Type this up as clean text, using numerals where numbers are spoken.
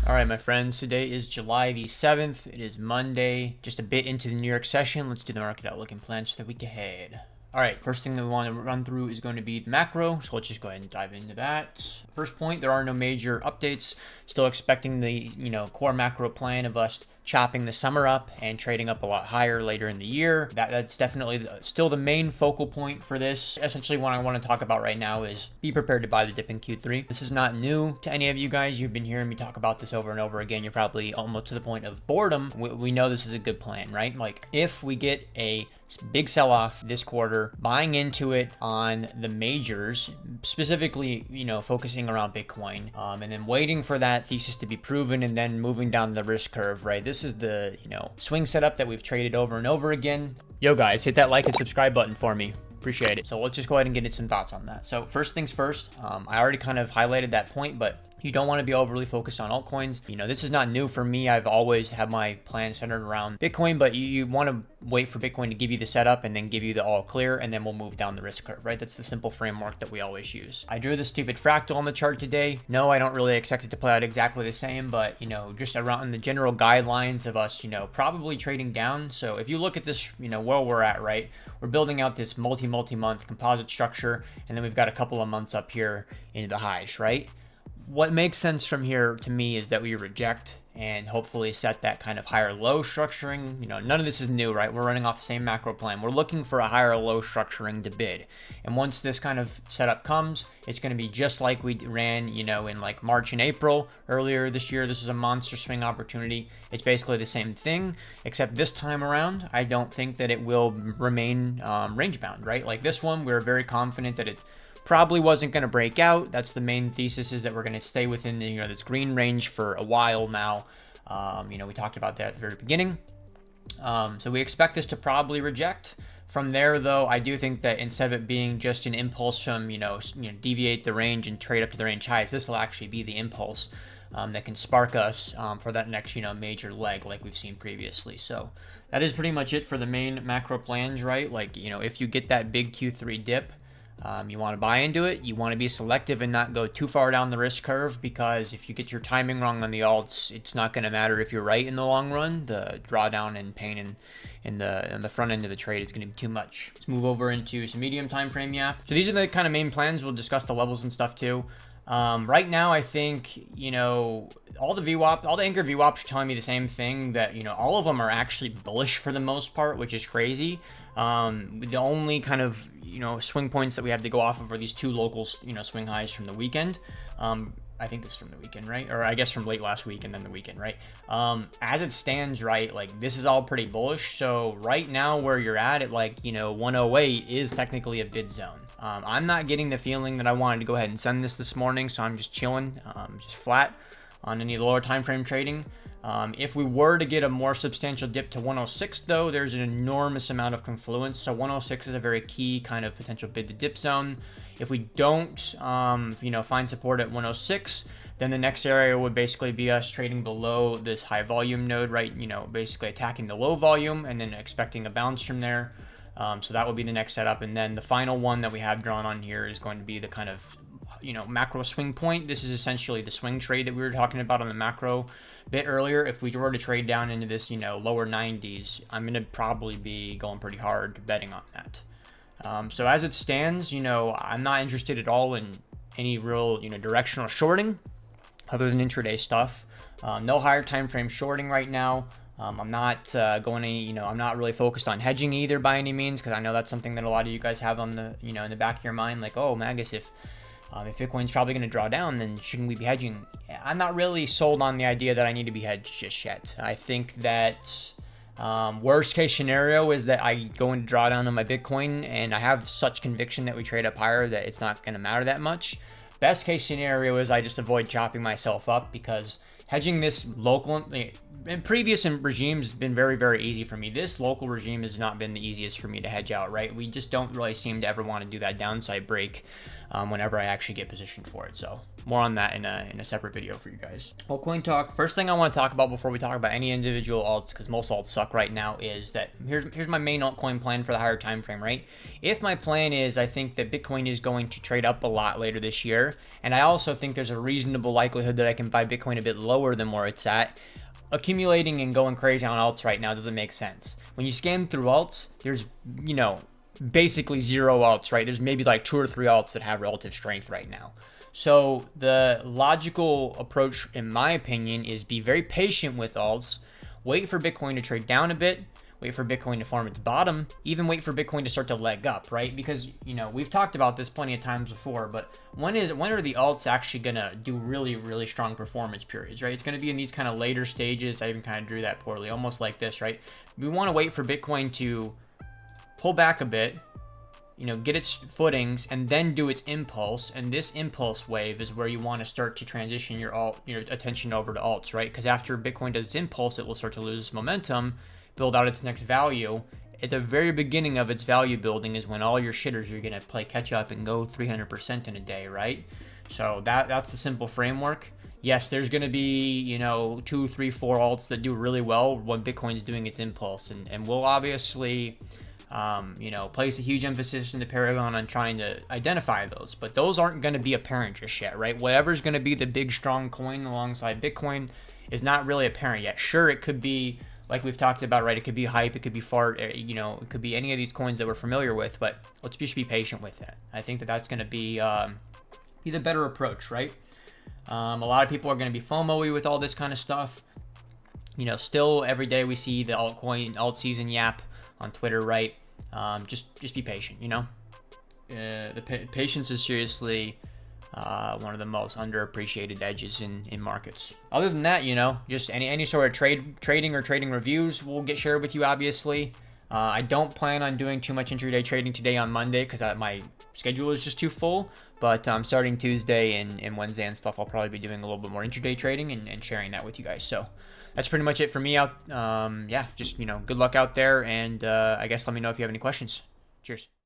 All right, my friends, today is July the 7th. It is Monday, just a bit into the New York session. Let's do the market outlook and plans for the week ahead. All right, first thing that we want to run through is going to be the macro, so let's just go ahead and dive into that. First point, there are no major updates. Still expecting the, core macro plan of us chopping the summer up and trading up a lot higher later in the year. That's definitely still the main focal point for this. Essentially, what I want to talk about right now is be prepared to buy the dip in Q3. This is not new to any of you guys. You've been hearing me talk about this over and over again. You're probably almost to the point of boredom. We know this is a good plan, right? Like if we get a big sell-off this quarter, buying into it on the majors, specifically, focusing around Bitcoin, and then waiting for that thesis to be proven and then moving down the risk curve, right? This is the, swing setup that we've traded over and over again. Yo guys, hit that like and subscribe button for me. Appreciate it. So let's just go ahead and get into some thoughts on that. So first things first, I already kind of highlighted that point, but you don't want to be overly focused on altcoins. This is not new for me. I've always had my plan centered around Bitcoin, but you want to wait for Bitcoin to give you the setup and then give you the all clear, and then we'll move down the risk curve, right? That's the simple framework that we always use. I drew the stupid fractal on the chart today. No, I don't really expect it to play out exactly the same, but, just around the general guidelines of us, probably trading down. So if you look at this, where we're at, right? We're building out this multi-month composite structure, and then we've got a couple of months up here into the highs, right? What makes sense from here to me is that we reject and hopefully set that kind of higher low structuring. None of this is new, right? We're running off the same macro plan. We're looking for a higher low structuring to bid. And once this kind of setup comes, it's going to be just like we ran, in like March and April earlier this year. This is a monster swing opportunity. It's basically the same thing, except this time around, I don't think that it will remain range bound, right? Like this one, we're very confident that it probably wasn't going to break out. That's the main thesis, is that we're going to stay within the, this green range for a while now. We talked about that at the very beginning. So we expect this to probably reject. From there, though, I do think that instead of it being just an impulse from, deviate the range and trade up to the range highs, this will actually be the impulse that can spark us for that next, major leg like we've seen previously. So that is pretty much it for the main macro plans, right? Like, if you get that big Q3 dip, you want to buy into it. You want to be selective and not go too far down the risk curve, because if you get your timing wrong on the alts, it's not going to matter if you're right in the long run. The drawdown and pain in the front end of the trade is going to be too much. Let's move over into some medium time frame yap. So these are the kind of main plans. We'll discuss the levels and stuff too. Right now, I think, all the anchor VWAPs are telling me the same thing, that, all of them are actually bullish for the most part, which is crazy. The only kind of, swing points that we have to go off of are these two local, swing highs from the weekend. I think this is from the weekend, right? Or I guess from late last week and then the weekend, right? As it stands, right, like this is all pretty bullish. So right now where you're at 108 is technically a bid zone. I'm not getting the feeling that I wanted to go ahead and send this morning, so I'm just chilling, just flat on any lower time frame trading. If we were to get a more substantial dip to 106, though, there's an enormous amount of confluence. So 106 is a very key kind of potential bid to dip zone. If we don't, find support at 106, then the next area would basically be us trading below this high volume node, right? Basically attacking the low volume and then expecting a bounce from there. So that would be the next setup. And then the final one that we have drawn on here is going to be the kind of, macro swing point. This is essentially the swing trade that we were talking about on the macro bit earlier. If we were to trade down into this, lower 90s, I'm going to probably be going pretty hard betting on that. So as it stands, I'm not interested at all in any real, directional shorting other than intraday stuff. No higher time frame shorting right now. I'm not I'm not really focused on hedging either by any means, because I know that's something that a lot of you guys have on the, in the back of your mind, like, oh, Magus, if Bitcoin's probably going to draw down, then shouldn't we be hedging? I'm not really sold on the idea that I need to be hedged just yet. I think that worst case scenario is that I go into drawdown on my Bitcoin, and I have such conviction that we trade up higher that it's not going to matter that much. Best case scenario is I just avoid chopping myself up, because hedging this local in previous regimes has been very, very easy for me. This local regime has not been the easiest for me to hedge out, right? We just don't really seem to ever want to do that downside break whenever I actually get positioned for it. So more on that in a separate video for you guys. Altcoin talk. First thing I want to talk about before we talk about any individual alts, because most alts suck right now, is that here's my main altcoin plan for the higher time frame, right? If my plan is I think that Bitcoin is going to trade up a lot later this year, and I also think there's a reasonable likelihood that I can buy Bitcoin a bit lower than where it's at, accumulating and going crazy on alts right now doesn't make sense. When you scan through alts, there's, basically zero alts, right? There's maybe like 2 or 3 alts that have relative strength right now. So the logical approach, in my opinion, is be very patient with alts, wait for Bitcoin to trade down a bit, wait for Bitcoin to form its bottom, even wait for Bitcoin to start to leg up, right? Because, we've talked about this plenty of times before, but when are the alts actually gonna do really, really strong performance periods, right? It's gonna be in these kind of later stages. I even kind of drew that poorly, almost like this, right? We want to wait for Bitcoin to pull back a bit, get its footings, and then do its impulse. And this impulse wave is where you want to start to transition your attention over to alts, right? Because after Bitcoin does its impulse, it will start to lose momentum, build out its next value. At the very beginning of its value building is when all your shitters are going to play catch up and go 300% in a day, right? So that's the simple framework. Yes, there's going to be, 2, 3, 4 alts that do really well when Bitcoin's doing its impulse. And we'll obviously, place a huge emphasis in the Paragon on trying to identify those. But those aren't going to be apparent just yet, right? Whatever's going to be the big, strong coin alongside Bitcoin is not really apparent yet. Sure, it could be, like we've talked about, right? It could be Hype, it could be Fart, it could be any of these coins that we're familiar with. But let's just be patient with it. I think that's going to be the better approach, right? A lot of people are going to be FOMO-y with all this kind of stuff. Still every day we see the alt season yap on Twitter, right? Just be patient, The patience is seriously one of the most underappreciated edges in markets. Other than that, just any sort of trading or trading reviews will get shared with you, obviously. I don't plan on doing too much intraday trading today on Monday because my schedule is just too full. But starting Tuesday and Wednesday and stuff, I'll probably be doing a little bit more intraday trading and sharing that with you guys. So that's pretty much it for me out. Just, good luck out there. And I guess let me know if you have any questions. Cheers.